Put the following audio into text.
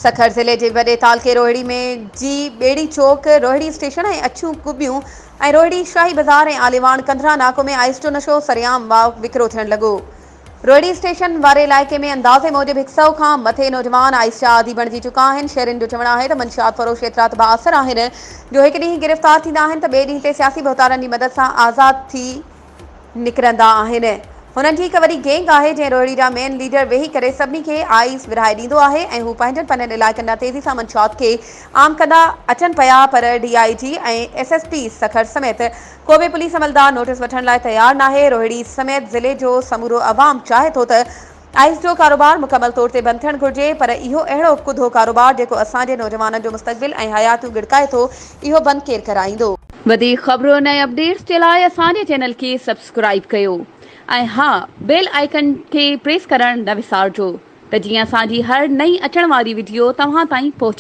सखर ज़िले के वॾे तालके रोहिड़ी में जी बेड़ी चौक रोहिड़ी स्टेशन ऐं अछूं कुबियूं ऐं रोहिड़ी शाही बाज़ार ऐं आलीवाण कंधरा नाको में आइस जो नशो सरियाम विकिरो थियण लॻो। रोहिड़ी स्टेशन वारे इलाइक़े में अंदाज़े मूजिबि 100 खां मथे नौजवान आइस जा आदी बणिजी चुका आहिनि। शहरियुनि जो चवणु आहे त मंशियात फ़रोश एतिरा त बाअसर आहिनि जो हिकु ॾींहुं गिरफ़्तार थींदा आहिनि त ॿिए ॾींहं ते सियासी बहितारनि जी मदद सां आज़ाद थी निकिरंदा आहिनि। हुननि जी हिकु वॾी गैंग आहे जंहिं रोहिड़ी जा मेन लीडर वेही करे सभिनी खे आइस विरहाए ॾींदो आहे ऐं हू पंहिंजनि पंहिंजनि इलाइक़नि ॾांहुं तेज़ी सां मंशियात खे आम कंदा अचनि पिया, पर DIG ऐं SSP सखर समेत को बि पुलिस अमलदार नोटिस वठण लाइ तयारु नाहे। रोहिड़ी समेत ज़िले जो समूरो अवाम चाहे थो त आइस जो कारोबार मुकमल तौर ते बंदि थियणु घुरिजे, पर इहो अहिड़ो कुधो कारोबार जेको असांजे नौजवाननि जो मुस्तक़बिल ऐं हयातियूं गिड़काए थो, इहो बंदि केरु कराईंदो। वधीक ख़बरूं ऐं अपडेट्स जे लाइ असांजे चैनल खे सब्सक्राइब कयो ऐं हा, बेल आइकन खे प्रेस करणु न विसारिजो त जीअं असांजी हर नई अचण वारी वीडियो तव्हां ताईं पहुचे।